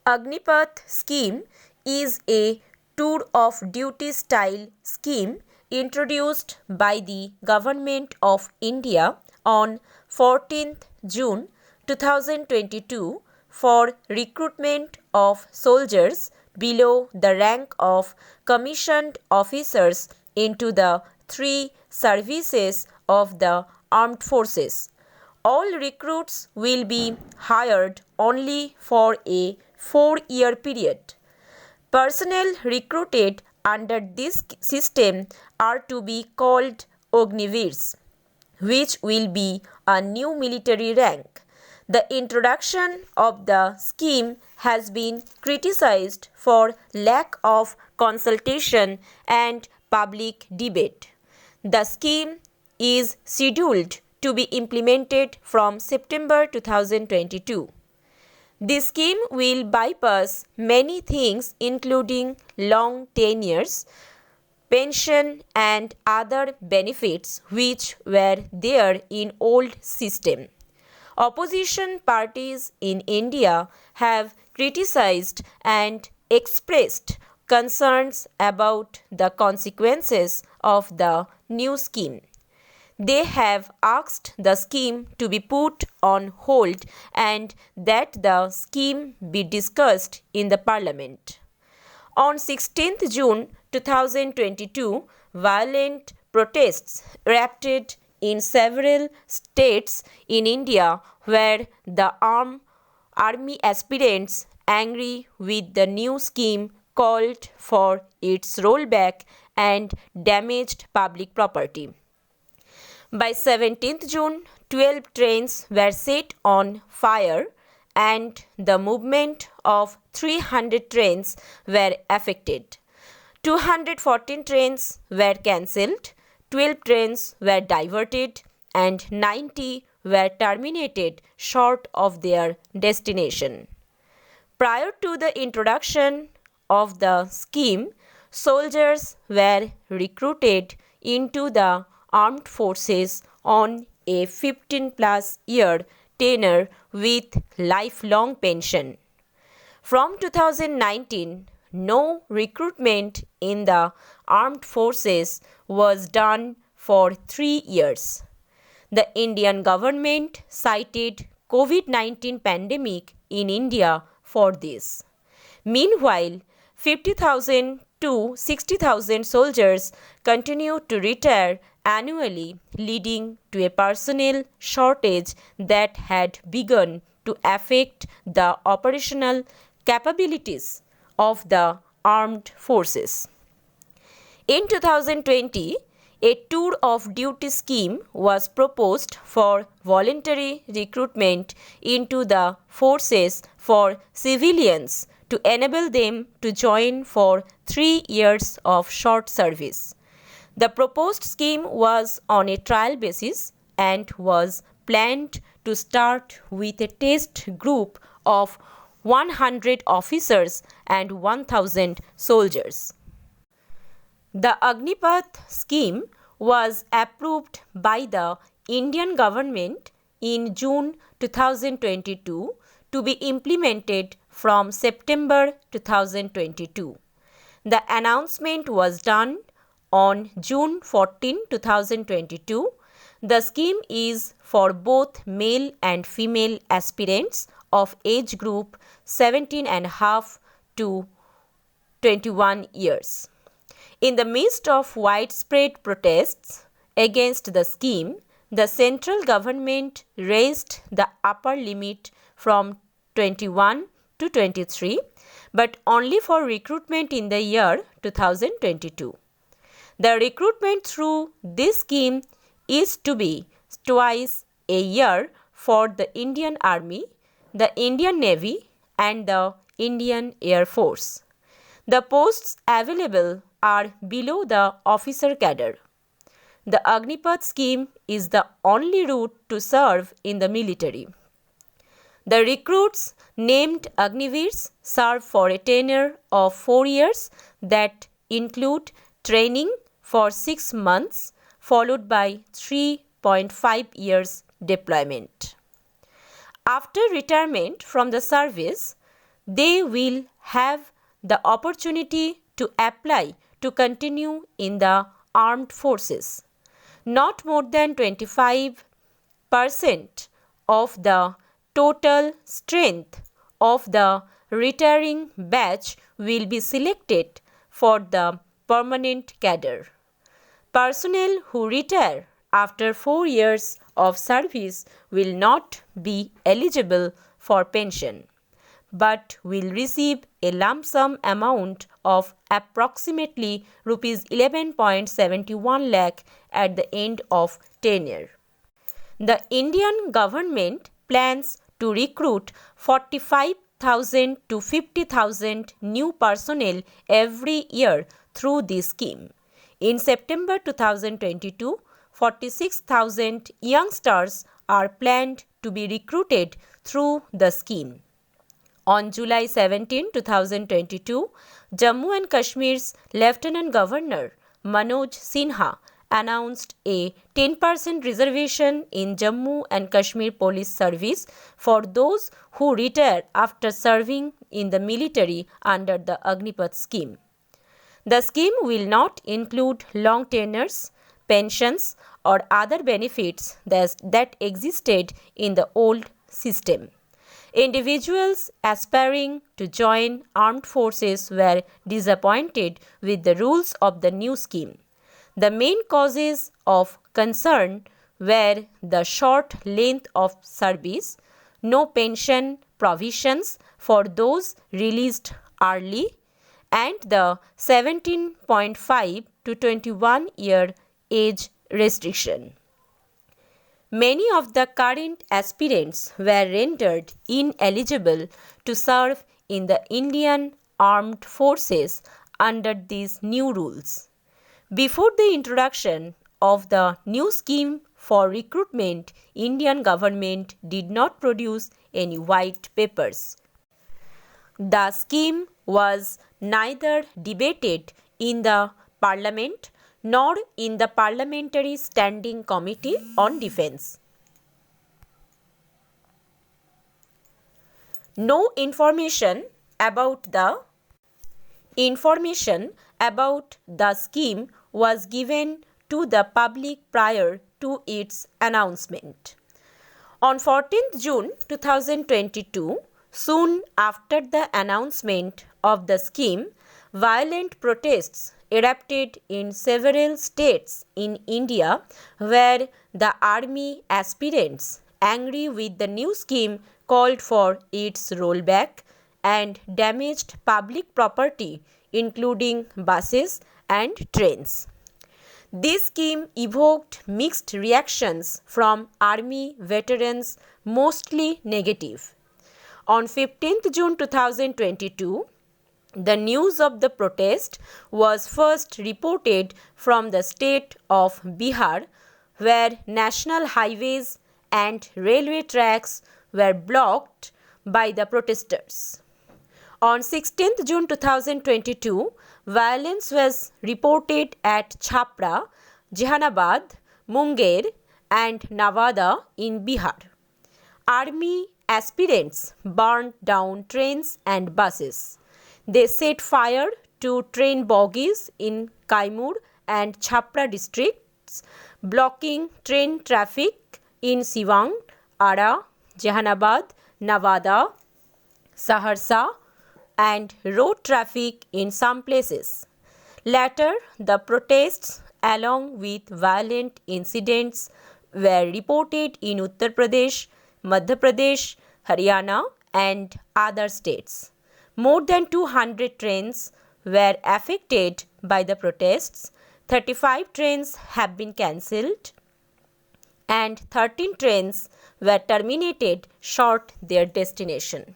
Agnipath Scheme is a tour of duty style scheme introduced by the Government of India on 14th June 2022 for recruitment of soldiers below the rank of commissioned officers into the three services of the armed forces. All recruits will be hired only for a 4-year period. Personnel recruited under this system are to be called Agniveers, which will be a new military rank. The introduction of the scheme has been criticized for lack of consultation and public debate. The scheme is scheduled to be implemented from September 2022. This scheme will bypass many things including long tenures, pension and other benefits which were there in old system. Opposition parties in India have criticized and expressed concerns about the consequences of the new scheme. They have asked the scheme to be put on hold and that the scheme be discussed in the Parliament. On 16th June 2022, violent protests erupted in several states in India where the army aspirants, angry with the new scheme, called for its rollback and damaged public property. By 17th June, 12 trains were set on fire and the movement of 300 trains were affected. 214 trains were cancelled, 12 trains were diverted and 90 were terminated short of their destination. Prior to the introduction of the scheme, soldiers were recruited into the armed forces on a 15+ year tenure with lifelong pension. From 2019, no recruitment in the armed forces was done for 3 years. The Indian government cited COVID-19 pandemic in India for this. Meanwhile, 50,000 to 60,000 soldiers continue to retire annually, leading to a personnel shortage that had begun to affect the operational capabilities of the armed forces. In 2020, a tour of duty scheme was proposed for voluntary recruitment into the forces for civilians to enable them to join for 3 years of short service. The proposed scheme was on a trial basis and was planned to start with a test group of 100 officers and 1,000 soldiers. The Agnipath Scheme was approved by the Indian government in June 2022 to be implemented from September 2022. The announcement was done on June 14, 2022. The scheme is for both male and female aspirants of age group 17.5 to 21 years. In the midst of widespread protests against the scheme, the central government raised the upper limit from 21 to 23, but only for recruitment in the year 2022. The recruitment through this scheme is to be twice a year for the Indian Army, the Indian Navy and the Indian Air Force. The posts available are below the officer cadre. The Agnipath Scheme is the only route to serve in the military. The recruits named Agniveers serve for a tenure of 4 years that include training for 6 months followed by 3.5 years deployment. After retirement from the service, they will have the opportunity to apply to continue in the armed forces. Not more than 25% of the total strength of the retiring batch will be selected for the permanent cadre. Personnel who retire after 4 years of service will not be eligible for pension, but will receive a lump sum amount of approximately rupees 11.71 lakh at the end of tenure. The Indian government plans to recruit 45,000 to 50,000 new personnel every year through this scheme. In September 2022, 46,000 youngsters are planned to be recruited through the scheme. On July 17, 2022, Jammu and Kashmir's Lieutenant Governor Manoj Sinha announced a 10% reservation in Jammu and Kashmir Police Service for those who retire after serving in the military under the Agnipath Scheme. The scheme will not include long tenures, pensions, or other benefits that existed in the old system. Individuals aspiring to join armed forces were disappointed with the rules of the new scheme. The main causes of concern were the short length of service, no pension provisions for those released early, and the 17.5 to 21 year age restriction. Many of the current aspirants were rendered ineligible to serve in the Indian Armed Forces under these new rules. Before the introduction of the new scheme for recruitment, Indian government did not produce any white papers. The scheme was neither debated in the Parliament nor in the Parliamentary Standing Committee on Defence. No information about the scheme was given to the public prior to its announcement. On 14th June 2022, soon after the announcement of the scheme, violent protests erupted in several states in India where the army aspirants, angry with the new scheme, called for its rollback and damaged public property including buses and trains. This scheme evoked mixed reactions from army veterans, mostly negative. On 15th June 2022, the news of the protest was first reported from the state of Bihar, where national highways and railway tracks were blocked by the protesters. On 16th June 2022, violence was reported at Chhapra, Jehanabad, Munger and Navada in Bihar. Army aspirants burned down trains and buses. They set fire to train bogies in Kaimur and Chhapra districts, blocking train traffic in Siwang, Ara, Jehanabad, Navada, Saharsa, and road traffic in some places. Later, the protests, along with violent incidents, were reported in Uttar Pradesh, Madhya Pradesh, Haryana, and other states. More than 200 trains were affected by the protests. 35 trains have been cancelled, and 13 trains were terminated short their destination.